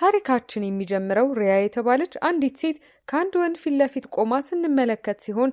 ታሪካችን የሚጀምረው ሪያ የተባለች አንዲት ሴት ከአንድ ወንድ ፊት ለፊት ቆማ ስንመለከት ሲሆን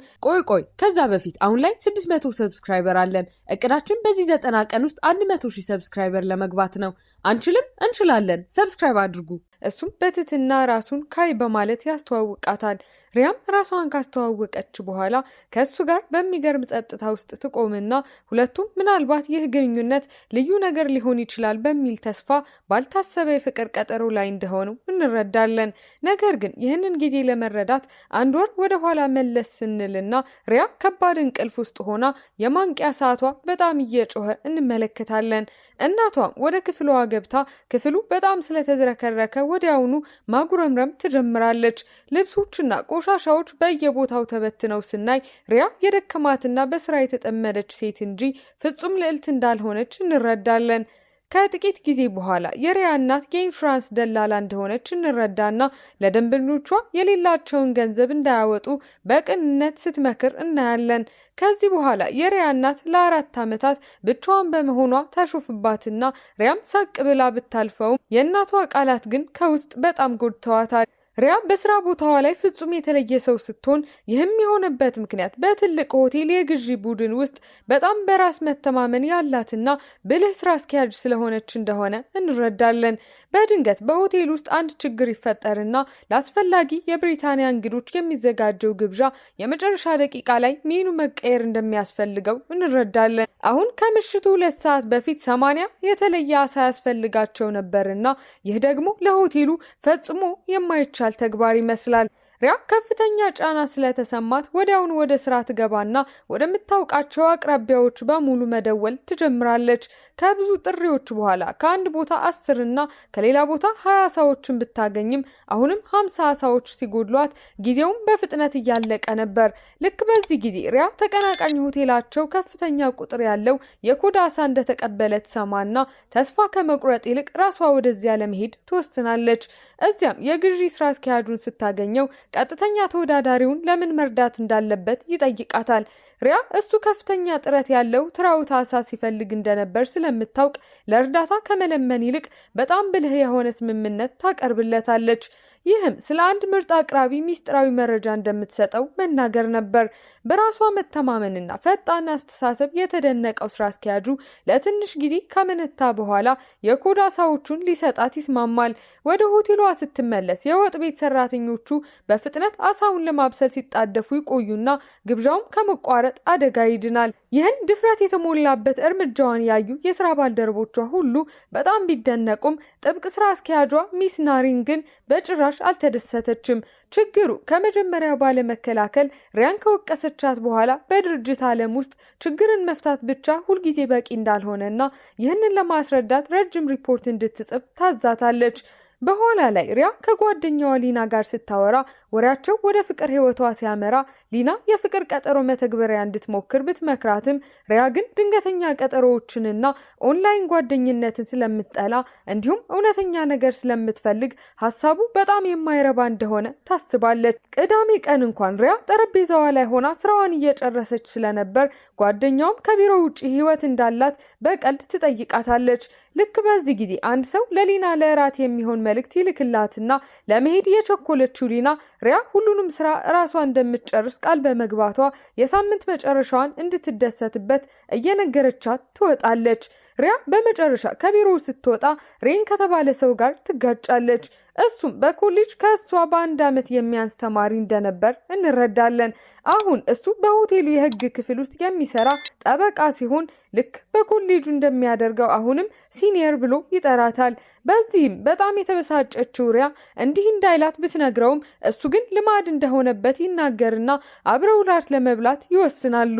ቆይ ከዛ በፊት አሁን ላይ 600 ሰብስክራይበር አለን። እቅዳችን በዚህ 90 ቀን ውስጥ 100,000 ሰብስክራይበር ለመግባት ነው። አንችልም? እንችላለን። ሰብስክራይብ አድርጉ። እሱም በትህትና ራሱን ካይ በማለት ያስተዋውቃታል። ሪያም ራሷን ካስተዋወቀች በኋላ ከእሱ ጋር በሚገርም ጸጥታ ውስጥ ትቆምና ሁለቱም ምናልባት ይህ ግንኙነት ልዩ ነገር ሊሆን ይችላል በሚል ተስፋ ባልታሰበ የፍቅር ቀጠሮ ላይ እንደሆኑ እንረዳለን። ነገር ግን ይህንን ጊዜ ለመረዳት አንድ ወር ወደ ኋላ መለስ ስንልና ሪያ ከባድ እንቅልፍ ውስጥ ሆና የማንቂያ ሰዓቷ በጣም እየጮኸ እንመለከታለን። እናቷም ወደ ክፍሏ ገብታ ክፍሉ በጣም ስለተዝረከረከ ወዲያውኑ ማጉረምረም ትጀምራለች። ልብሶችና ቆሻሻዎች በየቦታው ተበትነው ስናይ ሪያ የደከማትና በስራ የተጠመደች ሴት እንጂ ፍጹም ልዕልት እንዳልሆነች እንረዳለን። ከጥቂት ጊዜ በኋላ የሪያ እናት የኢንሹራንስ ደላላ እንደሆነች እንረዳና ለደንበኞቿ የሌላቸውን ገንዘብ እንዳያወጡ በቅንነት ስትመክር እናያለን። ከዚህ በኋላ የሪያ እናት ለ4 ዓመታት ብቻዋን በመሆኗ ታሾፍባትና ሪያም ሳቅ ብላ ብታልፈውም የእናቷ ቃላት ግን ከውስጥ በጣም ጎድተዋታል። ሪያ በስራ ቦታዋ ላይ ፍጹም የተለየ ሰው ስትሆን ይህም የሆነበት ምክንያት በትልቅ ሆቴል የግዢ ቡድን ውስጥ በጣም በራስ መተማመን ያላትና ብልህ ስራ አስኪያጅ ስለሆነች እንደሆነ እንረዳለን። በድንገት በሆቴል ውስጥ አንድ ችግር ይፈጠርና ለአስፈላጊ የብሪታንያ እንግዶች የሚዘጋጀው ግብዣ የመጨረሻ ደቂቃ ላይ ሜኑ መቀየር እንደሚያስፈልገው እንረዳለን። አሁን ከምሽቱ 2 ሰዓት በፊት 80 የተለየ አሳ ያስፈልጋቸው ነበርና ይህ ደግሞ ለሆቴሉ ፈጽሞ የማይቻል ተግባር ይመስላል። ሪያ ከፍተኛ ጫና ስለተሰማት ወዲያውኑ ወደ ስራ ትገባና ወደምታውቃቸው አቅራቢያዎች በሙሉ መደወል ትጀምራለች። ከብዙ ጥሪዎች በኋላ ከአንድ ቦታ 10 እና ከሌላ ቦታ 20 አሳዎችን ብታገኝም አሁንም 50 አሳዎች ሲጎድሏት ጊዜውም በፍጥነት እያለቀ ነበር። ልክ በዚህ ጊዜ ሪያ ተቀናቃኝ ሆቴላቸው ከፍተኛ ቁጥር ያለው የኮዳ አሳ እንደተቀበለ ትሰማና ተስፋ ከመቁረጥ ይልቅ ራሷ ወደዚያ ለመሄድ ትወስናለች። እዚያም የግዢ ስራ አስኪያጁን ስታገኘው ቀጥተኛ ተወዳዳሪውን ለምን መርዳት እንዳለበት ይጠይቃታል። ሪያ እሱ ከፍተኛ ጥረት ያለው ትራውት አሳ ሲፈልግ እንደነበር ስለምታውቅ ለእርዳታ ከመለመን ይልቅ በጣም ብልህ የሆነ ስምምነት ታቀርብለታለች። ይህም ስለ አንድ ምርጥ አቅራቢ ሚስጥራዊ መረጃ እንደምትሰጠው መናገር ነበር። በራሷ መተማመንና ፈጣን አስተሳሰብ የተደነቀው ስራ አስኪያጁ ለትንሽ ጊዜ ከመነታ በኋላ የኮዳ አሳዎቹን ሊሰጣት ይስማማል። ወደ ሆቴሏ ስትመለስ የወጥ ቤት ሰራተኞቹ በፍጥነት አሳውን ለማብሰል ሲጣደፉ ይቆዩና ግብዣውም ከመቋረጥ አደጋ ይድናል። ይህን ድፍረት የተሞላበት እርምጃዋን ያዩ የስራ ባልደረቦቿ ሁሉ በጣም ቢደነቁም ጥብቅ ስራ አስኪያጇ ሚስ ናሪን ግን በጭራሽ አልተደሰተችም። ችግሩ ከመጀመሪያ ባለመከላከል ሪያን ከወቀሰቻት በኋላ በድርጅት ዓለም ውስጥ ችግርን መፍታት ብቻ ሁልጊዜ በቂ እንዳልሆነና ይህንን ለማስረዳት ረጅም ሪፖርት እንድትጽፍ ታዛታለች። በኋላ ላይ ሪያ ከጓደኛዋ ሊና ጋር ስታወራ ወሬያቸው ወደ ፍቅር ህይወቷ ሲያመራ ሊና የፍቅር ቀጠሮ መተግበሪያ እንድትሞክር ብትመክራትም ሪያ ግን ድንገተኛ ቀጠሮዎችንና ኦንላይን ጓደኝነትን ስለምትጠላ እንዲሁም እውነተኛ ነገር ስለምትፈልግ ሀሳቡ በጣም የማይረባ እንደሆነ ታስባለች። ቅዳሜ ቀን እንኳን ሪያ ጠረጴዛዋ ላይ ሆና ስራዋን እየጨረሰች ስለነበር ጓደኛውም ከቢሮ ውጪ ህይወት እንዳላት በቀልድ ትጠይቃታለች። ልክ በዚህ ጊዜ አንድ ሰው ለሊና ለእራት የሚሆን መልእክት ይልክላትና ለመሄድ የቸኮለችው ሊና ሪያ ሁሉንም ስራ ራሷ እንደምትጨርስ ቃል በመግባቷ የሳምንት መጨረሻዋን እንድትደሰትበት እየነገረቻት ትወጣለች። ሪያ በመጨረሻ ከቢሮ ስትወጣ ሬን ከተባለ ሰው ጋር ትጋጫለች። እሱም በኮሌጅ ከእሷ በ1 ዓመት የሚያንስ ተማሪ እንደነበር እንረዳለን። አሁን እሱ በሆቴሉ የህግ ክፍል ውስጥ የሚሰራ ጠበቃ ሲሆን ልክ በኮሌጁ እንደሚያደርገው አሁንም ሲኒየር ብሎ ይጠራታል። በዚህም በጣም የተበሳጨችው ሪያ እንዲህ እንዳይላት ብትነግረውም እሱ ግን ልማድ እንደሆነበት ይናገርና አብረው ራት ለመብላት ይወስናሉ።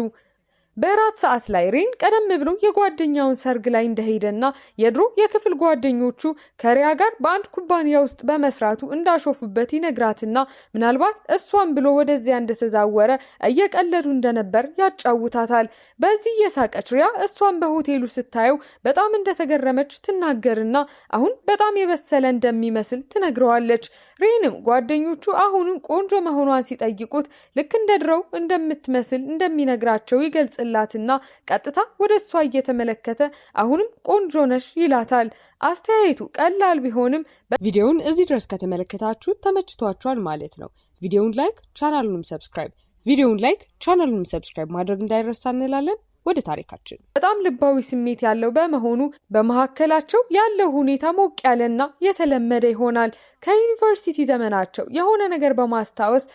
በራት ሰዓት ላይ ሬን ቀደም ብሎ የጓደኛውን ሰርግ ላይ እንደሄደና የድሮ የክፍል ጓደኞቹ ከሪያ ጋር በአንድ ኩባንያ ውስጥ በመስራቱ እንዳሾፉበት ይነግራትና ምናልባት እሷን ብሎ ወደዚያ እንደተዛወረ እየቀለዱ እንደነበር ያጫውታታል። በዚህ የሳቀች ሪያ እሷን በሆቴሉ ስታየው በጣም እንደተገረመች ትናገርና አሁን በጣም የበሰለ እንደሚመስል ትነግረዋለች። ሬንም ጓደኞቹ አሁንም ቆንጆ መሆኗን ሲጠይቁት ልክ እንደ ድሮው እንደምትመስል እንደሚነግራቸው ይገልጽ ይመልስላትና ቀጥታ ወደ እሷ እየተመለከተ አሁንም ቆንጆ ነሽ ይላታል። አስተያየቱ ቀላል ቢሆንም ቪዲዮውን እዚህ ድረስ ከተመለከታችሁ ተመችቷችኋል ማለት ነው። ቪዲዮውን ላይክ ቻናሉንም ሰብስክራይብ ማድረግ እንዳይረሳ እንላለን። ወደ ታሪካችን በጣም ልባዊ ስሜት ያለው በመሆኑ በመካከላቸው ያለው ሁኔታ ሞቅ ያለና የተለመደ ይሆናል። ከዩኒቨርሲቲ ዘመናቸው የሆነ ነገር በማስታወስ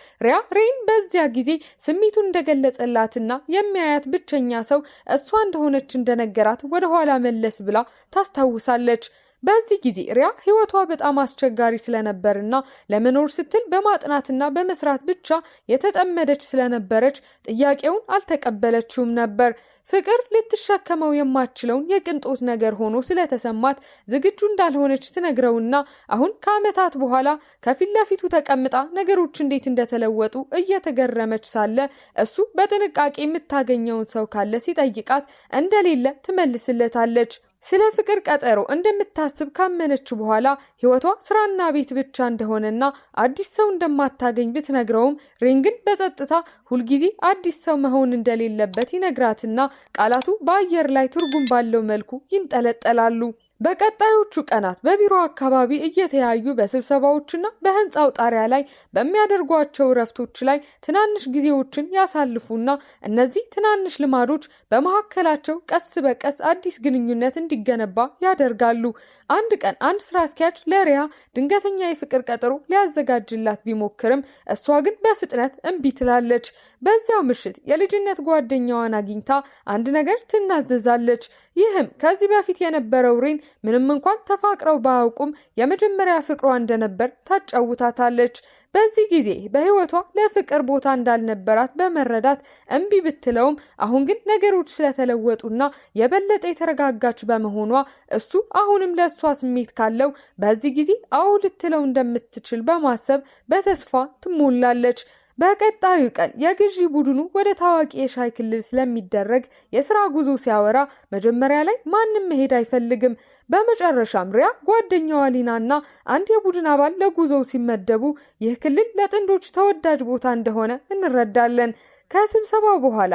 ሬን በዚያ ጊዜ ስሜቱን እንደገለጸላትና የሚያያት ብቸኛ ሰው እሷ እንደሆነች እንደነገራት ወደኋላ መለስ ብላ ታስታውሳለች። በዚህ ጊዜ ሪያ ህይወቷ በጣም አስቸጋሪ ስለነበርና ለመኖር ስትል በማጥናትና በመስራት ብቻ የተጠመደች ስለነበረች ጥያቄውን አልተቀበለችውም ነበር። ፍቅር ልትሸከመው የማትችለውን የቅንጦት ነገር ሆኖ ስለተሰማት ዝግጁ እንዳልሆነች ትነግረውና አሁን ከዓመታት በኋላ ከፊት ለፊቱ ተቀምጣ ነገሮች እንዴት እንደተለወጡ እየተገረመች ሳለ እሱ በጥንቃቄ የምታገኘውን ሰው ካለ ሲጠይቃት እንደሌለ ትመልስለታለች። ስለ ፍቅር ቀጠሮ እንደምታስብ ካመነች በኋላ ህይወቷ ስራና ቤት ብቻ እንደሆነና አዲስ ሰው እንደማታገኝ ብትነግረውም ሬን ግን በጸጥታ ሁልጊዜ አዲስ ሰው መሆን እንደሌለበት ይነግራትና ቃላቱ በአየር ላይ ትርጉም ባለው መልኩ ይንጠለጠላሉ። በቀጣዮቹ ቀናት በቢሮ አካባቢ እየተያዩ በስብሰባዎችና በህንፃው ጣሪያ ላይ በሚያደርጓቸው እረፍቶች ላይ ትናንሽ ጊዜዎችን ያሳልፉና እነዚህ ትናንሽ ልማዶች በመካከላቸው ቀስ በቀስ አዲስ ግንኙነት እንዲገነባ ያደርጋሉ። አንድ ቀን አንድ ስራ አስኪያጅ ለሪያ ድንገተኛ የፍቅር ቀጠሮ ሊያዘጋጅላት ቢሞክርም እሷ ግን በፍጥነት እምቢ ትላለች። በዚያው ምሽት የልጅነት ጓደኛዋን አግኝታ አንድ ነገር ትናዘዛለች። ይህም ከዚህ በፊት የነበረው ሬን ምንም እንኳን ተፋቅረው ባያውቁም የመጀመሪያ ፍቅሯ እንደነበር ታጫውታታለች። በዚህ ጊዜ በህይወቷ ለፍቅር ቦታ እንዳልነበራት በመረዳት እምቢ ብትለውም አሁን ግን ነገሮች ስለተለወጡና የበለጠ የተረጋጋች በመሆኗ እሱ አሁንም ለእሷ ስሜት ካለው በዚህ ጊዜ አዎ ልትለው እንደምትችል በማሰብ በተስፋ ትሞላለች። በቀጣዩ ቀን የግዢ ቡድኑ ወደ ታዋቂ የሻይ ክልል ስለሚደረግ የስራ ጉዞ ሲያወራ መጀመሪያ ላይ ማንም መሄድ አይፈልግም። በመጨረሻም ሪያ ጓደኛዋ ሊናና አንድ የቡድን አባል ለጉዞው ሲመደቡ ይህ ክልል ለጥንዶች ተወዳጅ ቦታ እንደሆነ እንረዳለን። ከስብሰባው በኋላ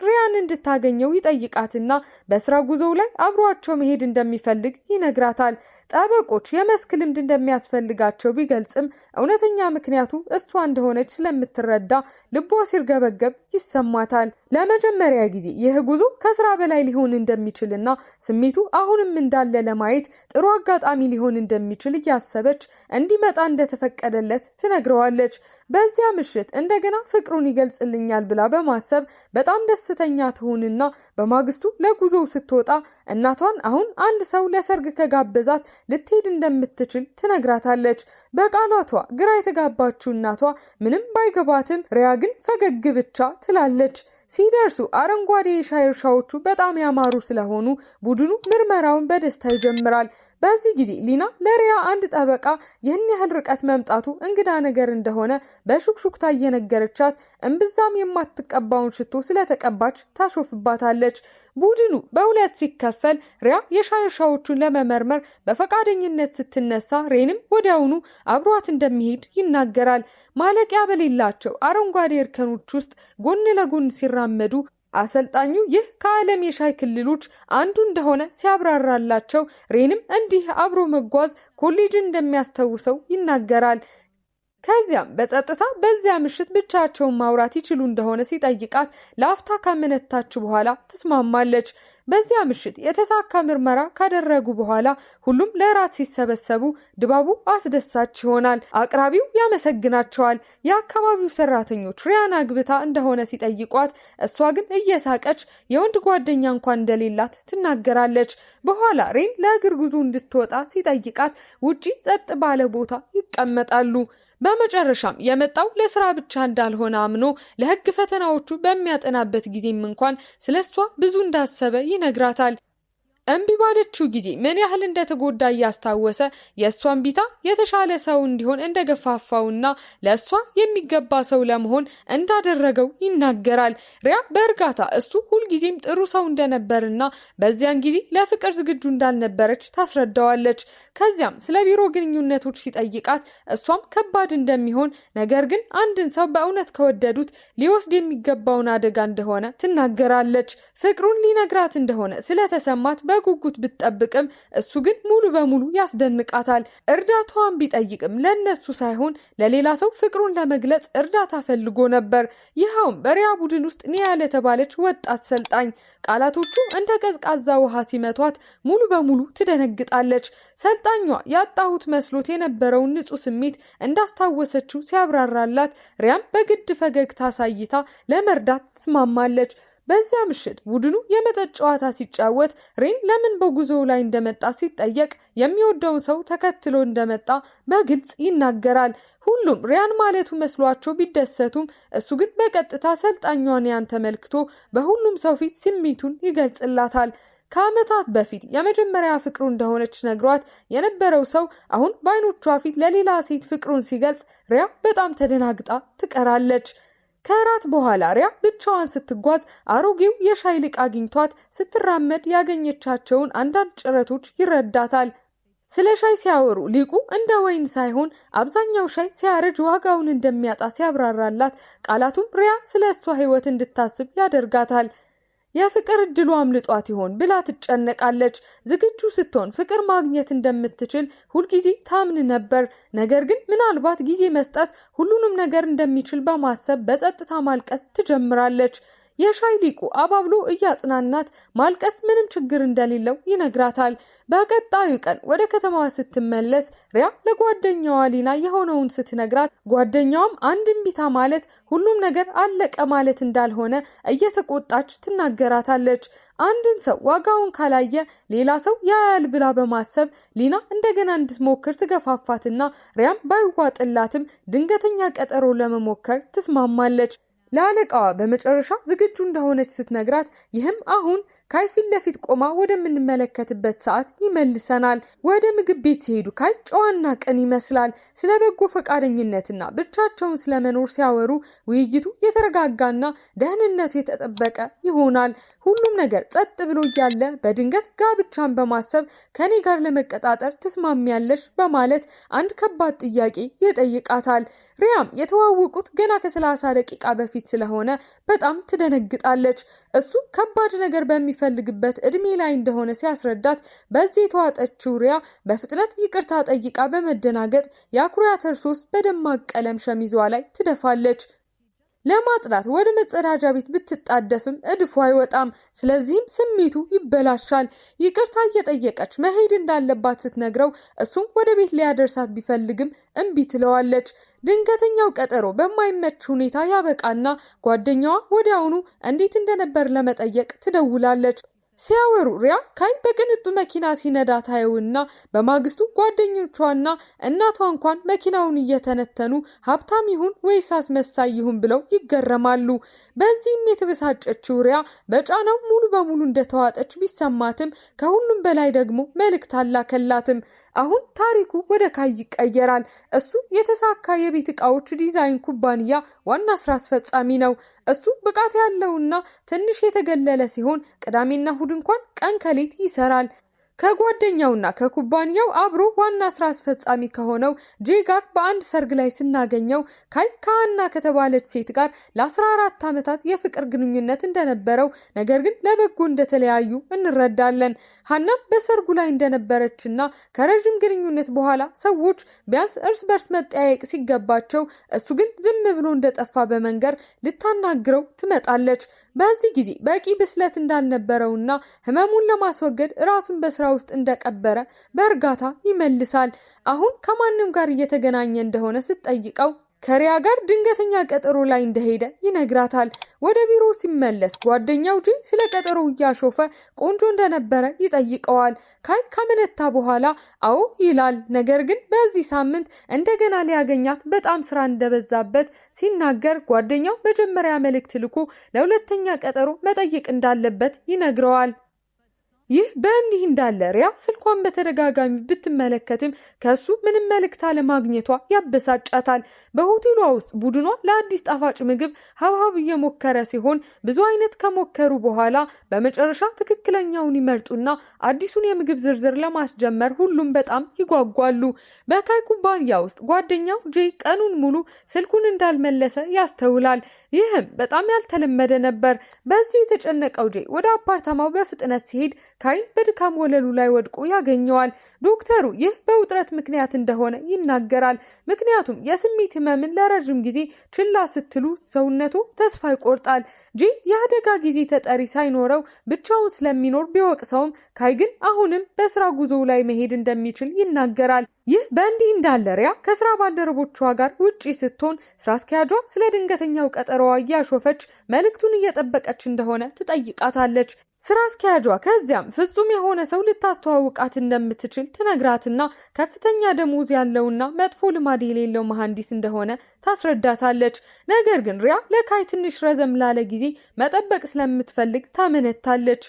ሪያን እንድታገኘው ይጠይቃትና በስራ ጉዞው ላይ አብሯቸው መሄድ እንደሚፈልግ ይነግራታል። ጠበቆች የመስክ ልምድ እንደሚያስፈልጋቸው ቢገልጽም እውነተኛ ምክንያቱ እሷ እንደሆነች ስለምትረዳ ልቧ ሲርገበገብ ይሰማታል። ለመጀመሪያ ጊዜ ይህ ጉዞ ከስራ በላይ ሊሆን እንደሚችልና ስሜቱ አሁንም እንዳለ ለማየት ጥሩ አጋጣሚ ሊሆን እንደሚችል እያሰበች እንዲመጣ እንደተፈቀደለት ትነግረዋለች። በዚያ ምሽት እንደገና ፍቅሩን ይገልጽልኛል ብላ በማሰብ በጣም ደስተኛ ትሆንና በማግስቱ ለጉዞው ስትወጣ እናቷን አሁን አንድ ሰው ለሰርግ ከጋበዛት ልትሄድ እንደምትችል ትነግራታለች። በቃላቷ ግራ የተጋባችው እናቷ ምንም ባይገባትም ሪያ ግን ፈገግ ብቻ ትላለች። ሲደርሱ አረንጓዴ የሻይ እርሻዎቹ በጣም ያማሩ ስለሆኑ ቡድኑ ምርመራውን በደስታ ይጀምራል። በዚህ ጊዜ ሊና ለሪያ አንድ ጠበቃ ይህን ያህል ርቀት መምጣቱ እንግዳ ነገር እንደሆነ በሹክሹክታ እየነገረቻት እምብዛም የማትቀባውን ሽቶ ስለተቀባች ታሾፍባታለች። ቡድኑ በሁለት ሲከፈል ሪያ የሻይ እርሻዎቹን ለመመርመር በፈቃደኝነት ስትነሳ ሬንም ወዲያውኑ አብሯት እንደሚሄድ ይናገራል። ማለቂያ በሌላቸው አረንጓዴ እርከኖች ውስጥ ጎን ለጎን ሲራመዱ አሰልጣኙ ይህ ከዓለም የሻይ ክልሎች አንዱ እንደሆነ ሲያብራራላቸው ሬንም እንዲህ አብሮ መጓዝ ኮሌጅን እንደሚያስታውሰው ይናገራል። ከዚያም በጸጥታ በዚያ ምሽት ብቻቸውን ማውራት ይችሉ እንደሆነ ሲጠይቃት ለአፍታ ካመነታች በኋላ ትስማማለች። በዚያ ምሽት የተሳካ ምርመራ ካደረጉ በኋላ ሁሉም ለራት ሲሰበሰቡ ድባቡ አስደሳች ይሆናል። አቅራቢው ያመሰግናቸዋል። የአካባቢው ሰራተኞች ሪያን አግብታ እንደሆነ ሲጠይቋት እሷ ግን እየሳቀች የወንድ ጓደኛ እንኳን እንደሌላት ትናገራለች። በኋላ ሬን ለእግር ጉዞ እንድትወጣ ሲጠይቃት ውጪ ጸጥ ባለ ቦታ ይቀመጣሉ። በመጨረሻም የመጣው ለስራ ብቻ እንዳልሆነ አምኖ ለሕግ ፈተናዎቹ በሚያጠናበት ጊዜም እንኳን ስለሷ ብዙ እንዳሰበ ይነግራታል። እምቢ ባለችው ጊዜ ምን ያህል እንደተጎዳ እያስታወሰ የእሷን ቢታ የተሻለ ሰው እንዲሆን እንደገፋፋውና ለእሷ የሚገባ ሰው ለመሆን እንዳደረገው ይናገራል። ሪያ በእርጋታ እሱ ሁልጊዜም ጥሩ ሰው እንደነበርና በዚያን ጊዜ ለፍቅር ዝግጁ እንዳልነበረች ታስረዳዋለች። ከዚያም ስለ ቢሮ ግንኙነቶች ሲጠይቃት እሷም ከባድ እንደሚሆን ነገር ግን አንድን ሰው በእውነት ከወደዱት ሊወስድ የሚገባውን አደጋ እንደሆነ ትናገራለች። ፍቅሩን ሊነግራት እንደሆነ ስለተሰማት በጉጉት ብትጠብቅም እሱ ግን ሙሉ በሙሉ ያስደንቃታል። እርዳታዋን ቢጠይቅም ለነሱ ሳይሆን ለሌላ ሰው ፍቅሩን ለመግለጽ እርዳታ ፈልጎ ነበር። ይኸውም በሪያ ቡድን ውስጥ ኒያ ለተባለች ወጣት ሰልጣኝ። ቃላቶቹ እንደ ቀዝቃዛ ውሃ ሲመቷት ሙሉ በሙሉ ትደነግጣለች። ሰልጣኟ ያጣሁት መስሎት የነበረውን ንጹህ ስሜት እንዳስታወሰችው ሲያብራራላት ሪያም በግድ ፈገግታ አሳይታ ለመርዳት ትስማማለች። በዚያ ምሽት ቡድኑ የመጠጥ ጨዋታ ሲጫወት ሬን ለምን በጉዞው ላይ እንደመጣ ሲጠየቅ የሚወደውን ሰው ተከትሎ እንደመጣ በግልጽ ይናገራል። ሁሉም ሪያን ማለቱ መስሏቸው ቢደሰቱም እሱ ግን በቀጥታ ሰልጣኟን ያን ተመልክቶ በሁሉም ሰው ፊት ስሜቱን ይገልጽላታል። ከዓመታት በፊት የመጀመሪያ ፍቅሩ እንደሆነች ነግሯት የነበረው ሰው አሁን በዓይኖቿ ፊት ለሌላ ሴት ፍቅሩን ሲገልጽ ሪያ በጣም ተደናግጣ ትቀራለች። ከራት በኋላ ሪያ ብቻዋን ስትጓዝ አሮጌው የሻይ ልቅ አግኝቷት ስትራመድ ያገኘቻቸውን አንዳንድ ጭረቶች ይረዳታል። ስለ ሻይ ሲያወሩ ሊቁ እንደ ወይን ሳይሆን አብዛኛው ሻይ ሲያረጅ ዋጋውን እንደሚያጣ ሲያብራራላት ቃላቱም ሪያ ስለ እሷ ሕይወት እንድታስብ ያደርጋታል። የፍቅር እድሉ አምልጧት ይሆን ብላ ትጨነቃለች። ዝግጁ ስትሆን ፍቅር ማግኘት እንደምትችል ሁልጊዜ ታምን ነበር። ነገር ግን ምናልባት ጊዜ መስጠት ሁሉንም ነገር እንደሚችል በማሰብ በጸጥታ ማልቀስ ትጀምራለች። የሻይ ሊቁ አባብሎ እያጽናናት ማልቀስ ምንም ችግር እንደሌለው ይነግራታል። በቀጣዩ ቀን ወደ ከተማዋ ስትመለስ ሪያ ለጓደኛዋ ሊና የሆነውን ስትነግራት ጓደኛዋም አንድ እምቢታ ማለት ሁሉም ነገር አለቀ ማለት እንዳልሆነ እየተቆጣች ትናገራታለች። አንድን ሰው ዋጋውን ካላየ ሌላ ሰው ያያል ብላ በማሰብ ሊና እንደገና እንድትሞክር ትገፋፋትና ሪያም ባይዋጥላትም ድንገተኛ ቀጠሮ ለመሞከር ትስማማለች። ለአለቃዋ በመጨረሻ ዝግጁ እንደሆነች ስትነግራት ይህም አሁን ካይ ፊት ለፊት ቆማ ወደምንመለከትበት ሰዓት ይመልሰናል። ወደ ምግብ ቤት ሲሄዱ ካይ ጨዋና ቅን ይመስላል። ስለ በጎ ፈቃደኝነትና ብቻቸውን ስለመኖር ሲያወሩ ውይይቱ የተረጋጋና ደህንነቱ የተጠበቀ ይሆናል። ሁሉም ነገር ጸጥ ብሎ እያለ በድንገት ጋብቻን በማሰብ ከኔ ጋር ለመቀጣጠር ትስማሚያለሽ በማለት አንድ ከባድ ጥያቄ ይጠይቃታል። ሪያም የተዋወቁት ገና ከ30 ደቂቃ በፊት ስለሆነ በጣም ትደነግጣለች። እሱ ከባድ ነገር በሚፈልግበት እድሜ ላይ እንደሆነ ሲያስረዳት በዚህ የተዋጠችው ሪያ በፍጥነት ይቅርታ ጠይቃ በመደናገጥ የአኩሪ አተር ሶስ በደማቅ ቀለም ሸሚዟ ላይ ትደፋለች። ለማጽዳት ወደ መጸዳጃ ቤት ብትጣደፍም እድፉ አይወጣም። ስለዚህም ስሜቱ ይበላሻል። ይቅርታ እየጠየቀች መሄድ እንዳለባት ስትነግረው እሱም ወደ ቤት ሊያደርሳት ቢፈልግም እምቢ ትለዋለች። ድንገተኛው ቀጠሮ በማይመች ሁኔታ ያበቃና ጓደኛዋ ወዲያውኑ እንዴት እንደነበር ለመጠየቅ ትደውላለች። ሲያወሩ ሪያ ካይ በቅንጡ መኪና ሲነዳ ታየውና በማግስቱ ጓደኞቿና እናቷ እንኳን መኪናውን እየተነተኑ ሀብታም ይሁን ወይስ አስመሳይ ይሁን ብለው ይገረማሉ። በዚህም የተበሳጨችው ሪያ በጫናው ሙሉ በሙሉ እንደተዋጠች ቢሰማትም ከሁሉም በላይ ደግሞ መልእክት አላከላትም። አሁን ታሪኩ ወደ ካይ ይቀየራል። እሱ የተሳካ የቤት ዕቃዎች ዲዛይን ኩባንያ ዋና ስራ አስፈጻሚ ነው። እሱ ብቃት ያለውና ትንሽ የተገለለ ሲሆን ቅዳሜና እሁድ እንኳን ቀን ከሌት ይሰራል። ከጓደኛውና ከኩባንያው አብሮ ዋና ስራ አስፈጻሚ ከሆነው ጄ ጋር በአንድ ሰርግ ላይ ስናገኘው ካይ ከሃና ከተባለች ሴት ጋር ለ14 ዓመታት የፍቅር ግንኙነት እንደነበረው ነገር ግን ለበጎ እንደተለያዩ እንረዳለን። ሃናም በሰርጉ ላይ እንደነበረችና ከረጅም ግንኙነት በኋላ ሰዎች ቢያንስ እርስ በርስ መጠያየቅ ሲገባቸው እሱ ግን ዝም ብሎ እንደጠፋ በመንገር ልታናግረው ትመጣለች። በዚህ ጊዜ በቂ ብስለት እንዳልነበረውና ህመሙን ለማስወገድ ራሱን በስራ ውስጥ እንደቀበረ በእርጋታ ይመልሳል። አሁን ከማንም ጋር እየተገናኘ እንደሆነ ስትጠይቀው ከሪያ ጋር ድንገተኛ ቀጠሮ ላይ እንደሄደ ይነግራታል። ወደ ቢሮ ሲመለስ ጓደኛው ጂ ስለ ቀጠሮው እያሾፈ ቆንጆ እንደነበረ ይጠይቀዋል። ካይ ከመነታ በኋላ አዎ ይላል። ነገር ግን በዚህ ሳምንት እንደገና ሊያገኛት በጣም ስራ እንደበዛበት ሲናገር ጓደኛው መጀመሪያ መልእክት ልኮ ለሁለተኛ ቀጠሮ መጠየቅ እንዳለበት ይነግረዋል። ይህ በእንዲህ እንዳለ ሪያ ስልኳን በተደጋጋሚ ብትመለከትም ከሱ ምንም መልእክት አለማግኘቷ ያበሳጫታል። በሆቴሏ ውስጥ ቡድኗ ለአዲስ ጣፋጭ ምግብ ሀብሀብ እየሞከረ ሲሆን ብዙ አይነት ከሞከሩ በኋላ በመጨረሻ ትክክለኛውን ይመርጡና አዲሱን የምግብ ዝርዝር ለማስጀመር ሁሉም በጣም ይጓጓሉ። በካይ ኩባንያ ውስጥ ጓደኛው ጄ ቀኑን ሙሉ ስልኩን እንዳልመለሰ ያስተውላል። ይህም በጣም ያልተለመደ ነበር። በዚህ የተጨነቀው ጄ ወደ አፓርታማው በፍጥነት ሲሄድ ካይ በድካም ወለሉ ላይ ወድቆ ያገኘዋል። ዶክተሩ ይህ በውጥረት ምክንያት እንደሆነ ይናገራል። ምክንያቱም የስሜት ህመምን ለረጅም ጊዜ ችላ ስትሉ ሰውነቱ ተስፋ ይቆርጣል። ጄ የአደጋ ጊዜ ተጠሪ ሳይኖረው ብቻውን ስለሚኖር ቢወቅሰውም ካይ ግን አሁንም በስራ ጉዞው ላይ መሄድ እንደሚችል ይናገራል። ይህ በእንዲህ እንዳለ ሪያ ከስራ ባልደረቦቿ ጋር ውጪ ስትሆን ስራ አስኪያጇ ስለ ድንገተኛው ቀጠሮዋ እያሾፈች መልእክቱን እየጠበቀች እንደሆነ ትጠይቃታለች። ስራ አስኪያጇ ከዚያም ፍጹም የሆነ ሰው ልታስተዋውቃት እንደምትችል ትነግራትና ከፍተኛ ደሞዝ ያለውና መጥፎ ልማድ የሌለው መሐንዲስ እንደሆነ ታስረዳታለች። ነገር ግን ሪያ ለካይ ትንሽ ረዘም ላለ ጊዜ መጠበቅ ስለምትፈልግ ታመነታለች።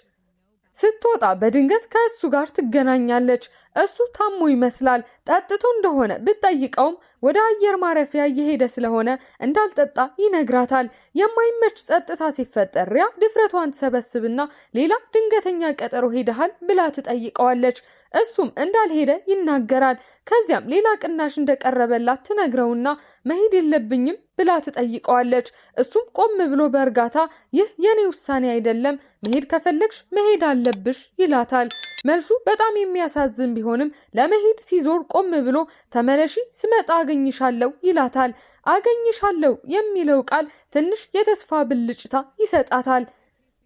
ስትወጣ በድንገት ከእሱ ጋር ትገናኛለች። እሱ ታሞ ይመስላል። ጠጥቶ እንደሆነ ብትጠይቀውም ወደ አየር ማረፊያ እየሄደ ስለሆነ እንዳልጠጣ ይነግራታል። የማይመች ጸጥታ ሲፈጠር ሪያ ድፍረቷን ትሰበስብና ሌላ ድንገተኛ ቀጠሮ ሄደሃል ብላ ትጠይቀዋለች። እሱም እንዳልሄደ ይናገራል። ከዚያም ሌላ ቅናሽ እንደቀረበላት ትነግረውና መሄድ የለብኝም ብላ ትጠይቀዋለች። እሱም ቆም ብሎ በእርጋታ ይህ የኔ ውሳኔ አይደለም፣ መሄድ ከፈለግሽ መሄድ አለብሽ ይላታል። መልሱ በጣም የሚያሳዝን ቢሆንም ለመሄድ ሲዞር ቆም ብሎ ተመለሺ፣ ስመጣ አገኝሻለሁ ይላታል። አገኝሻለሁ የሚለው ቃል ትንሽ የተስፋ ብልጭታ ይሰጣታል።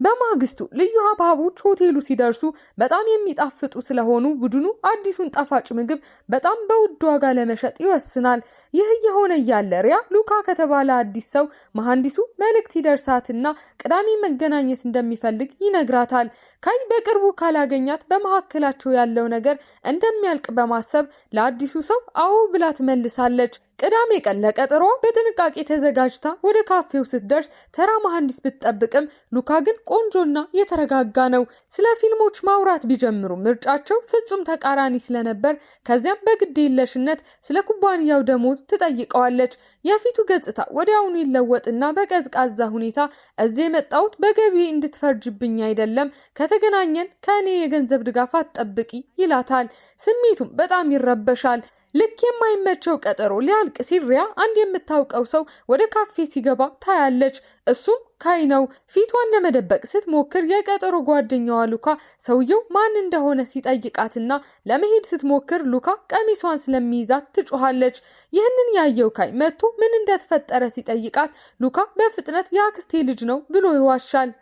በማግስቱ ልዩ ሀብሀቦች ሆቴሉ ሲደርሱ በጣም የሚጣፍጡ ስለሆኑ ቡድኑ አዲሱን ጣፋጭ ምግብ በጣም በውድ ዋጋ ለመሸጥ ይወስናል። ይህ እየሆነ እያለ ሪያ ሉካ ከተባለ አዲስ ሰው መሐንዲሱ መልእክት ይደርሳትና ቅዳሜ መገናኘት እንደሚፈልግ ይነግራታል። ካይ በቅርቡ ካላገኛት በመካከላቸው ያለው ነገር እንደሚያልቅ በማሰብ ለአዲሱ ሰው አዎ ብላ ትመልሳለች። ቅዳሜ ቀን ለቀጠሮ በጥንቃቄ ተዘጋጅታ ወደ ካፌው ስትደርስ ተራ መሐንዲስ ብትጠብቅም ሉካ ግን ቆንጆና የተረጋጋ ነው። ስለ ፊልሞች ማውራት ቢጀምሩ ምርጫቸው ፍጹም ተቃራኒ ስለነበር ከዚያም በግዴለሽነት ስለ ኩባንያው ደሞዝ ትጠይቀዋለች። የፊቱ ገጽታ ወዲያውኑ ይለወጥና በቀዝቃዛ ሁኔታ እዚህ የመጣሁት በገቢ እንድትፈርጅብኝ አይደለም፣ ከተገናኘን ከእኔ የገንዘብ ድጋፍ አትጠብቂ ይላታል። ስሜቱም በጣም ይረበሻል። ልክ የማይመቸው ቀጠሮ ሊያልቅ ሲል ሪያ አንድ የምታውቀው ሰው ወደ ካፌ ሲገባ ታያለች። እሱም ካይ ነው። ፊቷን ለመደበቅ ስትሞክር የቀጠሮ ጓደኛዋ ሉካ ሰውየው ማን እንደሆነ ሲጠይቃትና ለመሄድ ስትሞክር ሉካ ቀሚሷን ስለሚይዛት ትጮኻለች። ይህንን ያየው ካይ መጥቶ ምን እንደተፈጠረ ሲጠይቃት ሉካ በፍጥነት የአክስቴ ልጅ ነው ብሎ ይዋሻል።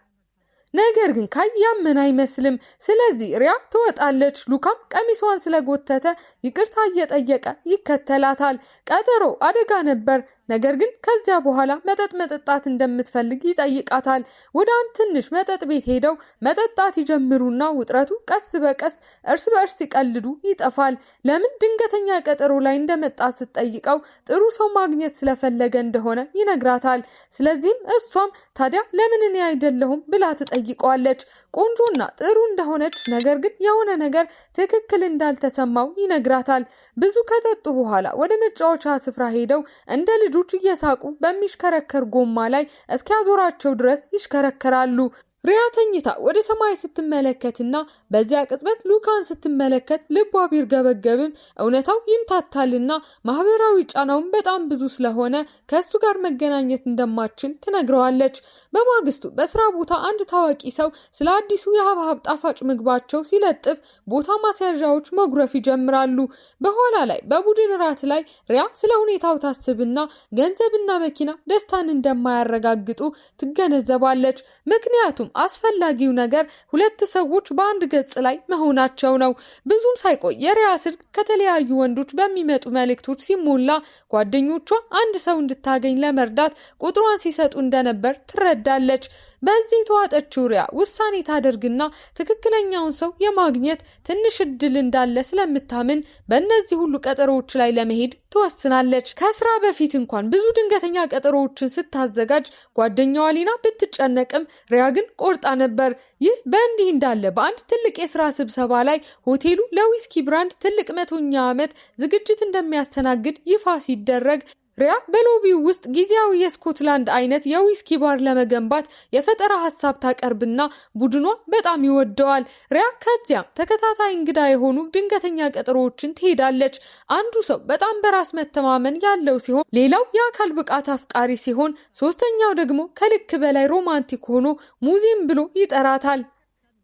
ነገር ግን ካይ ያመን አይመስልም። ስለዚህ ሪያ ትወጣለች። ሉካም ቀሚሷን ስለጎተተ ይቅርታ እየጠየቀ ይከተላታል። ቀጠሮ አደጋ ነበር። ነገር ግን ከዚያ በኋላ መጠጥ መጠጣት እንደምትፈልግ ይጠይቃታል። ወደ አንድ ትንሽ መጠጥ ቤት ሄደው መጠጣት ይጀምሩና ውጥረቱ ቀስ በቀስ እርስ በእርስ ሲቀልዱ ይጠፋል። ለምን ድንገተኛ ቀጠሮ ላይ እንደመጣ ስትጠይቀው ጥሩ ሰው ማግኘት ስለፈለገ እንደሆነ ይነግራታል። ስለዚህም እሷም ታዲያ ለምን እኔ አይደለሁም ብላ ትጠይቀዋለች። ቆንጆና ጥሩ እንደሆነች ነገር ግን የሆነ ነገር ትክክል እንዳልተሰማው ይነግራታል። ብዙ ከጠጡ በኋላ ወደ መጫወቻ ስፍራ ሄደው እንደ ልጆች እየሳቁ በሚሽከረከር ጎማ ላይ እስኪያዞራቸው ድረስ ይሽከረከራሉ። ሪያ ተኝታ ወደ ሰማይ ስትመለከትና በዚያ ቅጽበት ሉካን ስትመለከት ልቧ ቢርገበገብም እውነታው ይምታታልና ማህበራዊ ጫናውን በጣም ብዙ ስለሆነ ከሱ ጋር መገናኘት እንደማትችል ትነግረዋለች። በማግስቱ በስራ ቦታ አንድ ታዋቂ ሰው ስለ አዲሱ የሀብሀብ ጣፋጭ ምግባቸው ሲለጥፍ ቦታ ማስያዣዎች መጉረፍ ይጀምራሉ። በኋላ ላይ በቡድን ራት ላይ ሪያ ስለ ሁኔታው ታስብና ገንዘብና መኪና ደስታን እንደማያረጋግጡ ትገነዘባለች። ምክንያቱም አስፈላጊው ነገር ሁለት ሰዎች በአንድ ገጽ ላይ መሆናቸው ነው። ብዙም ሳይቆይ የሪያ ስልክ ከተለያዩ ወንዶች በሚመጡ መልእክቶች ሲሞላ ጓደኞቿ አንድ ሰው እንድታገኝ ለመርዳት ቁጥሯን ሲሰጡ እንደነበር ትረዳለች። በዚህ ተዋጠችው ሪያ ውሳኔ ታደርግና ትክክለኛውን ሰው የማግኘት ትንሽ እድል እንዳለ ስለምታምን በእነዚህ ሁሉ ቀጠሮዎች ላይ ለመሄድ ትወስናለች። ከስራ በፊት እንኳን ብዙ ድንገተኛ ቀጠሮዎችን ስታዘጋጅ ጓደኛዋ ሊና ብትጨነቅም ሪያ ግን ቆርጣ ነበር። ይህ በእንዲህ እንዳለ በአንድ ትልቅ የስራ ስብሰባ ላይ ሆቴሉ ለዊስኪ ብራንድ ትልቅ 100ኛ ዓመት ዝግጅት እንደሚያስተናግድ ይፋ ሲደረግ ሪያ በሎቢው ውስጥ ጊዜያዊ የስኮትላንድ አይነት የዊስኪ ባር ለመገንባት የፈጠራ ሐሳብ ታቀርብና ቡድኗ በጣም ይወደዋል። ሪያ ከዚያም ተከታታይ እንግዳ የሆኑ ድንገተኛ ቀጠሮዎችን ትሄዳለች። አንዱ ሰው በጣም በራስ መተማመን ያለው ሲሆን ሌላው የአካል ብቃት አፍቃሪ ሲሆን ሶስተኛው ደግሞ ከልክ በላይ ሮማንቲክ ሆኖ ሙዚም ብሎ ይጠራታል።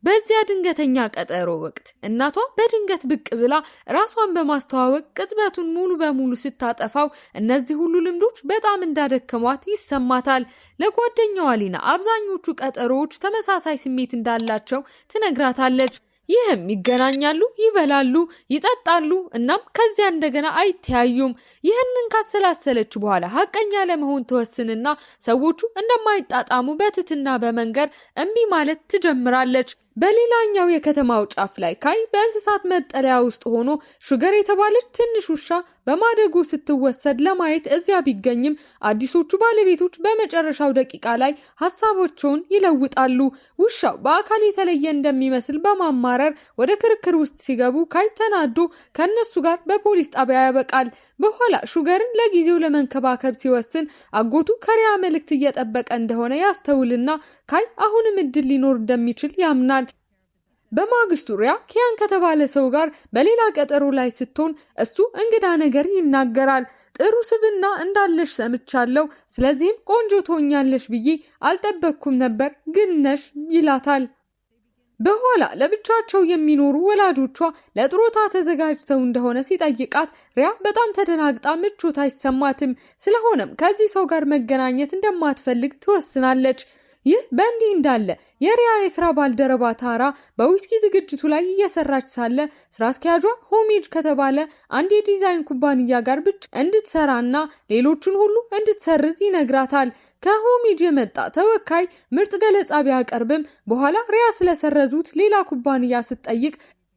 በዚያ ድንገተኛ ቀጠሮ ወቅት እናቷ በድንገት ብቅ ብላ ራሷን በማስተዋወቅ ቅጽበቱን ሙሉ በሙሉ ስታጠፋው እነዚህ ሁሉ ልምዶች በጣም እንዳደከሟት ይሰማታል። ለጓደኛዋ ሊና አብዛኞቹ ቀጠሮዎች ተመሳሳይ ስሜት እንዳላቸው ትነግራታለች። ይህም ይገናኛሉ፣ ይበላሉ፣ ይጠጣሉ እናም ከዚያ እንደገና አይተያዩም። ይህንን ካሰላሰለች በኋላ ሀቀኛ ለመሆን ትወስንና ሰዎቹ እንደማይጣጣሙ በትትና በመንገር እምቢ ማለት ትጀምራለች። በሌላኛው የከተማው ጫፍ ላይ ካይ በእንስሳት መጠለያ ውስጥ ሆኖ ሹገር የተባለች ትንሽ ውሻ በማደጎ ስትወሰድ ለማየት እዚያ ቢገኝም አዲሶቹ ባለቤቶች በመጨረሻው ደቂቃ ላይ ሐሳቦቻቸውን ይለውጣሉ። ውሻው በአካል የተለየ እንደሚመስል በማማረር ወደ ክርክር ውስጥ ሲገቡ ካይ ተናዶ ከነሱ ጋር በፖሊስ ጣቢያ ያበቃል። በኋላ ሹገርን ለጊዜው ለመንከባከብ ሲወስን አጎቱ ከሪያ መልእክት እየጠበቀ እንደሆነ ያስተውልና ካይ አሁንም እድል ሊኖር እንደሚችል ያምናል። በማግስቱ ሪያ ኪያን ከተባለ ሰው ጋር በሌላ ቀጠሮ ላይ ስትሆን እሱ እንግዳ ነገር ይናገራል። ጥሩ ስብና እንዳለሽ ሰምቻለሁ፣ ስለዚህም ቆንጆ ትሆኛለሽ ብዬ አልጠበቅኩም ነበር ግን ነሽ ይላታል። በኋላ ለብቻቸው የሚኖሩ ወላጆቿ ለጥሮታ ተዘጋጅተው እንደሆነ ሲጠይቃት ሪያ በጣም ተደናግጣ ምቾት አይሰማትም። ስለሆነም ከዚህ ሰው ጋር መገናኘት እንደማትፈልግ ትወስናለች። ይህ በእንዲህ እንዳለ የሪያ የስራ ባልደረባ ታራ በዊስኪ ዝግጅቱ ላይ እየሰራች ሳለ ስራ አስኪያጇ ሆሜጅ ከተባለ አንድ የዲዛይን ኩባንያ ጋር ብቻ እንድትሰራና ሌሎቹን ሁሉ እንድትሰርዝ ይነግራታል። ከሆሜጅ የመጣ ተወካይ ምርጥ ገለጻ ቢያቀርብም በኋላ ሪያ ስለሰረዙት ሌላ ኩባንያ ስትጠይቅ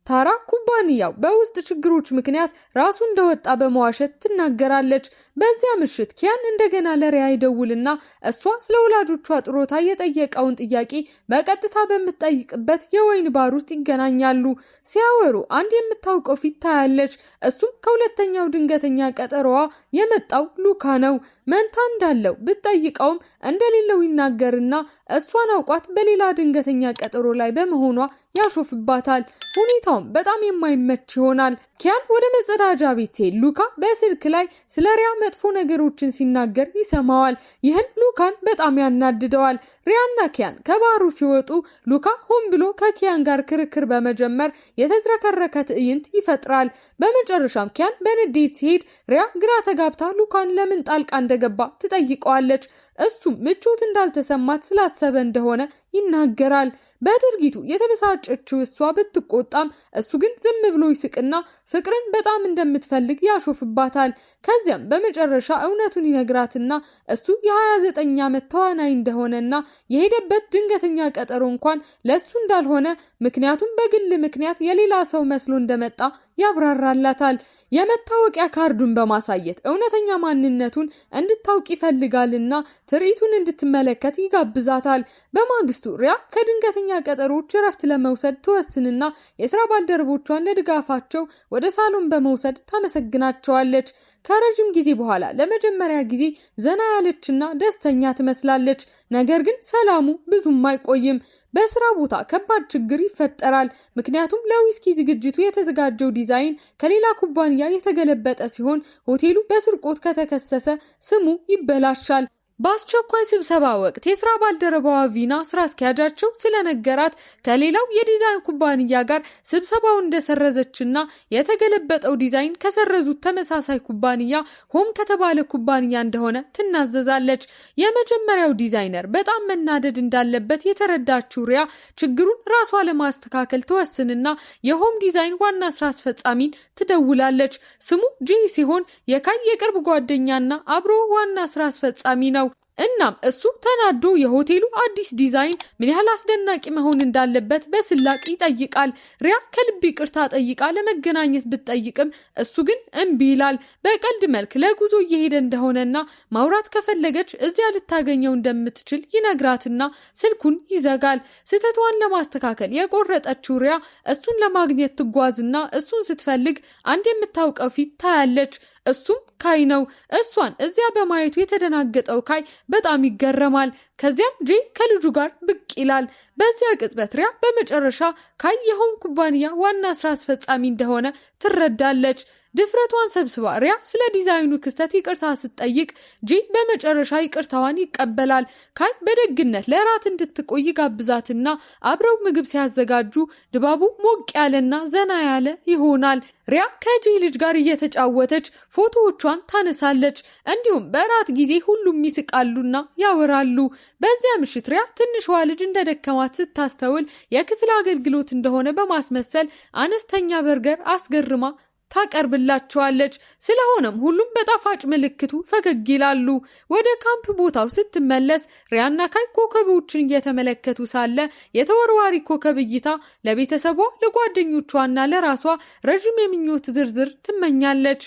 ታራ ኩባንያው በውስጥ ችግሮች ምክንያት ራሱ እንደወጣ በመዋሸት ትናገራለች። በዚያ ምሽት ኪያን እንደገና ለሪያ ይደውልና እሷ ስለ ወላጆቿ ጥሮታ የጠየቀውን ጥያቄ በቀጥታ በምትጠይቅበት የወይን ባር ውስጥ ይገናኛሉ። ሲያወሩ አንድ የምታውቀው ፊት ታያለች። እሱም ከሁለተኛው ድንገተኛ ቀጠሮዋ የመጣው ሉካ ነው። መንታ እንዳለው ብትጠይቀውም እንደሌለው ይናገርና እሷን አውቋት በሌላ ድንገተኛ ቀጠሮ ላይ በመሆኗ ያሾፍባታል። ሁኔታውም በጣም የማይመች ይሆናል። ኪያን ወደ መጸዳጃ ቤት ሲሄድ ሉካ በስልክ ላይ ስለ ሪያ መጥፎ ነገሮችን ሲናገር ይሰማዋል። ይህም ሉካን በጣም ያናድደዋል። ሪያና ኪያን ከባሩ ሲወጡ ሉካ ሆን ብሎ ከኪያን ጋር ክርክር በመጀመር የተዝረከረከ ትዕይንት ይፈጥራል። በመጨረሻም ኪያን በንዴት ሲሄድ ሪያ ግራ ተጋብታ ሉካን ለምን ጣልቃ እንደገባ ትጠይቀዋለች። እሱም ምቾት እንዳልተሰማት ስላሰበ እንደሆነ ይናገራል። በድርጊቱ የተበሳጨችው እሷ ብትቆጣም እሱ ግን ዝም ብሎ ይስቅና ፍቅርን በጣም እንደምትፈልግ ያሾፍባታል። ከዚያም በመጨረሻ እውነቱን ይነግራትና እሱ የ29 ዓመት ተዋናይ እንደሆነና የሄደበት ድንገተኛ ቀጠሮ እንኳን ለሱ እንዳልሆነ ምክንያቱም በግል ምክንያት የሌላ ሰው መስሎ እንደመጣ ያብራራላታል። የመታወቂያ ካርዱን በማሳየት እውነተኛ ማንነቱን እንድታውቅ ይፈልጋልና ትርኢቱን እንድትመለከት ይጋብዛታል። በማግስቱ ሪያ ከድንገተኛ ቀጠሮች እረፍት ለመውሰድ ትወስንና የስራ ባልደረቦቿን ለድጋፋቸው ወደ ሳሎን በመውሰድ ታመሰግናቸዋለች። ከረጅም ጊዜ በኋላ ለመጀመሪያ ጊዜ ዘና ያለችና ደስተኛ ትመስላለች። ነገር ግን ሰላሙ ብዙም አይቆይም። በስራ ቦታ ከባድ ችግር ይፈጠራል። ምክንያቱም ለዊስኪ ዝግጅቱ የተዘጋጀው ዲዛይን ከሌላ ኩባንያ የተገለበጠ ሲሆን ሆቴሉ በስርቆት ከተከሰሰ ስሙ ይበላሻል። በአስቸኳይ ስብሰባ ወቅት የስራ ባልደረባዋ ቪና ስራ አስኪያጃቸው ስለነገራት ከሌላው የዲዛይን ኩባንያ ጋር ስብሰባው እንደሰረዘችና የተገለበጠው ዲዛይን ከሰረዙት ተመሳሳይ ኩባንያ ሆም ከተባለ ኩባንያ እንደሆነ ትናዘዛለች። የመጀመሪያው ዲዛይነር በጣም መናደድ እንዳለበት የተረዳችው ሪያ ችግሩን ራሷ ለማስተካከል ትወስንና የሆም ዲዛይን ዋና ስራ አስፈጻሚን ትደውላለች። ስሙ ጄ ሲሆን የካይ የቅርብ ጓደኛና አብሮ ዋና ስራ አስፈጻሚ ነው። እናም እሱ ተናዶ የሆቴሉ አዲስ ዲዛይን ምን ያህል አስደናቂ መሆን እንዳለበት በስላቅ ይጠይቃል። ሪያ ከልብ ይቅርታ ጠይቃ ለመገናኘት ብትጠይቅም እሱ ግን እምቢ ይላል። በቀልድ መልክ ለጉዞ እየሄደ እንደሆነና ማውራት ከፈለገች እዚያ ልታገኘው እንደምትችል ይነግራትና ስልኩን ይዘጋል። ስህተቷን ለማስተካከል የቆረጠችው ሪያ እሱን ለማግኘት ትጓዝና እሱን ስትፈልግ አንድ የምታውቀው ፊት ታያለች። እሱም ካይ ነው። እሷን እዚያ በማየቱ የተደናገጠው ካይ በጣም ይገረማል። ከዚያም ጄ ከልጁ ጋር ብቅ ይላል። በዚያ ቅጽበት ሪያ በመጨረሻ ካይ የሆም ኩባንያ ዋና ስራ አስፈጻሚ እንደሆነ ትረዳለች። ድፍረቷን ሰብስባ ሪያ ስለ ዲዛይኑ ክስተት ይቅርታ ስትጠይቅ ጄ በመጨረሻ ይቅርታዋን ይቀበላል። ካይ በደግነት ለራት እንድትቆይ ጋብዛትና አብረው ምግብ ሲያዘጋጁ ድባቡ ሞቅ ያለና ዘና ያለ ይሆናል። ሪያ ከጄ ልጅ ጋር እየተጫወተች ፎቶዎቿን ታነሳለች። እንዲሁም በራት ጊዜ ሁሉም ይስቃሉና ያወራሉ። በዚያ ምሽት ሪያ ትንሿ ልጅ እንደደከማት ስታስተውል የክፍል አገልግሎት እንደሆነ በማስመሰል አነስተኛ በርገር አስገርማ ታቀርብላቸዋለች። ስለሆነም ሁሉም በጣፋጭ ምልክቱ ፈገግ ይላሉ። ወደ ካምፕ ቦታው ስትመለስ ሪያና ካይ ኮከቦችን እየተመለከቱ ሳለ የተወርዋሪ ኮከብ እይታ ለቤተሰቧ ለጓደኞቿና ለራሷ ረጅም የምኞት ዝርዝር ትመኛለች።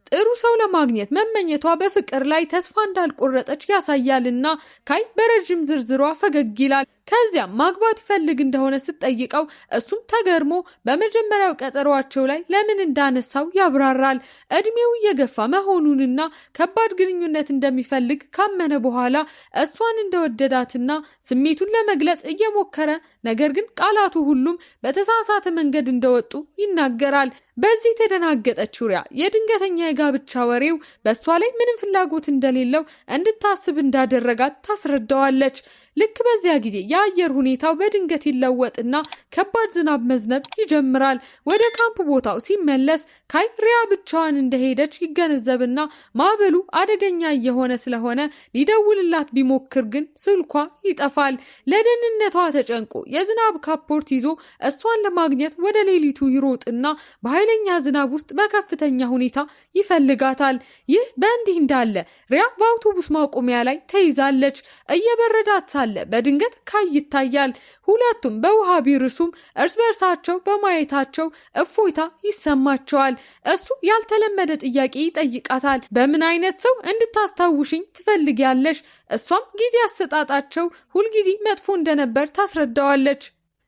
ጥሩ ሰው ለማግኘት መመኘቷ በፍቅር ላይ ተስፋ እንዳልቆረጠች ያሳያልና ካይ በረጅም ዝርዝሯ ፈገግ ይላል። ከዚያም ማግባት ይፈልግ እንደሆነ ስትጠይቀው እሱም ተገርሞ በመጀመሪያው ቀጠሯቸው ላይ ለምን እንዳነሳው ያብራራል። እድሜው እየገፋ መሆኑንና ከባድ ግንኙነት እንደሚፈልግ ካመነ በኋላ እሷን እንደወደዳትና ስሜቱን ለመግለጽ እየሞከረ ነገር ግን ቃላቱ ሁሉም በተሳሳተ መንገድ እንደወጡ ይናገራል። በዚህ ተደናገጠችው ሪያ የድንገተኛ የጋብቻ ወሬው በእሷ ላይ ምንም ፍላጎት እንደሌለው እንድታስብ እንዳደረጋት ታስረዳዋለች። ልክ በዚያ ጊዜ የአየር ሁኔታው በድንገት ይለወጥና ከባድ ዝናብ መዝነብ ይጀምራል። ወደ ካምፕ ቦታው ሲመለስ ካይ ሪያ ብቻዋን እንደሄደች ይገነዘብና ማዕበሉ አደገኛ እየሆነ ስለሆነ ሊደውልላት ቢሞክር ግን ስልኳ ይጠፋል። ለደህንነቷ ተጨንቆ የዝናብ ካፖርት ይዞ እሷን ለማግኘት ወደ ሌሊቱ ይሮጥና በኃይለኛ ዝናብ ውስጥ በከፍተኛ ሁኔታ ይፈልጋታል። ይህ በእንዲህ እንዳለ ሪያ በአውቶቡስ ማቆሚያ ላይ ተይዛለች። እየበረዳት ሳለ በድንገት ካይ ይታያል። ሁለቱም በውሃ ቢርሱም እርስ በርሳቸው በማየታቸው እፎይታ ይሰማቸዋል። እሱ ያልተለመደ ጥያቄ ይጠይቃታል። በምን አይነት ሰው እንድታስታውሽኝ ትፈልጊያለሽ? እሷም ጊዜ አሰጣጣቸው ሁልጊዜ መጥፎ እንደነበር ታስረዳዋለች።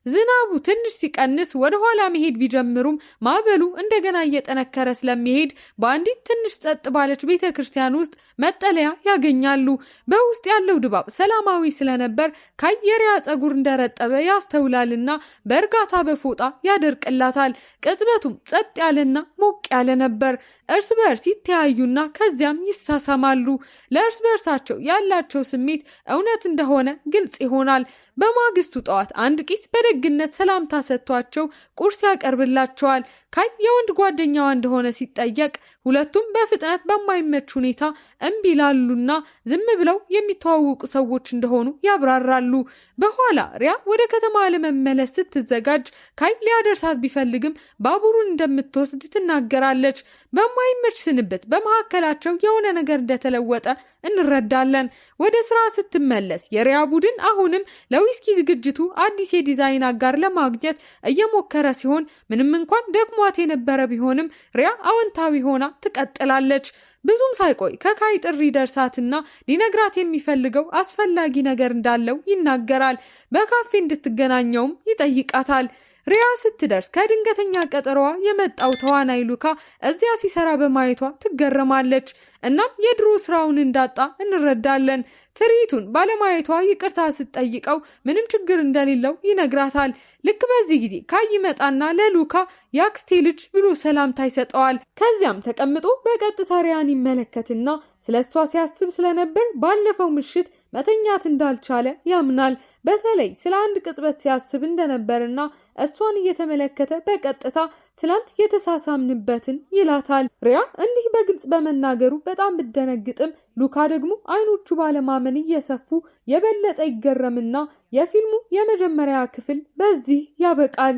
ዝናቡ ትንሽ ሲቀንስ ወደ ኋላ መሄድ ቢጀምሩም ማዕበሉ እንደገና እየጠነከረ ስለሚሄድ በአንዲት ትንሽ ጸጥ ባለች ቤተክርስቲያን ውስጥ መጠለያ ያገኛሉ። በውስጥ ያለው ድባብ ሰላማዊ ስለነበር ካይ የሪያ ጸጉር እንደረጠበ ያስተውላልና በእርጋታ በፎጣ ያደርቅላታል። ቅጽበቱም ጸጥ ያለና ሞቅ ያለ ነበር። እርስ በርስ ይተያዩና ከዚያም ይሳሳማሉ። ለእርስ በርሳቸው ያላቸው ስሜት እውነት እንደሆነ ግልጽ ይሆናል። በማግስቱ ጠዋት አንድ ቄስ በደግነት ሰላምታ ሰጥቷቸው ቁርስ ያቀርብላቸዋል። ካይ የወንድ ጓደኛዋ እንደሆነ ሲጠየቅ ሁለቱም በፍጥነት በማይመች ሁኔታ እምቢ ይላሉና ዝም ብለው የሚተዋወቁ ሰዎች እንደሆኑ ያብራራሉ። በኋላ ሪያ ወደ ከተማ ለመመለስ ስትዘጋጅ ካይ ሊያደርሳት ቢፈልግም ባቡሩን እንደምትወስድ ትናገራለች። በማይመች ስንብት በመካከላቸው የሆነ ነገር እንደተለወጠ እንረዳለን። ወደ ስራ ስትመለስ የሪያ ቡድን አሁንም ለዊስኪ ዝግጅቱ አዲስ የዲዛይን አጋር ለማግኘት እየሞከረ ሲሆን ምንም እንኳን ደክሟት የነበረ ቢሆንም ሪያ አዎንታዊ ሆና ትቀጥላለች። ብዙም ሳይቆይ ከካይ ጥሪ ደርሳትና ሊነግራት የሚፈልገው አስፈላጊ ነገር እንዳለው ይናገራል። በካፌ እንድትገናኘውም ይጠይቃታል። ሪያ ስትደርስ ከድንገተኛ ቀጠሮዋ የመጣው ተዋናይ ሉካ እዚያ ሲሰራ በማየቷ ትገረማለች። እናም የድሮ ስራውን እንዳጣ እንረዳለን። ትርኢቱን ባለማየቷ ይቅርታ ስትጠይቀው ምንም ችግር እንደሌለው ይነግራታል። ልክ በዚህ ጊዜ ካይ ይመጣና ለሉካ የአክስቴ ልጅ ብሎ ሰላምታ ይሰጠዋል። ከዚያም ተቀምጦ በቀጥታ ሪያን ይመለከትና ስለሷ ሲያስብ ስለነበር ባለፈው ምሽት መተኛት እንዳልቻለ ያምናል። በተለይ ስለ አንድ ቅጽበት ሲያስብ እንደነበርና እሷን እየተመለከተ በቀጥታ ትላንት የተሳሳምንበትን ይላታል። ሪያ እንዲህ በግልጽ በመናገሩ በጣም ብደነግጥም ሉካ ደግሞ አይኖቹ ባለማመን እየሰፉ የበለጠ ይገረምና የፊልሙ የመጀመሪያ ክፍል በዚህ ያበቃል።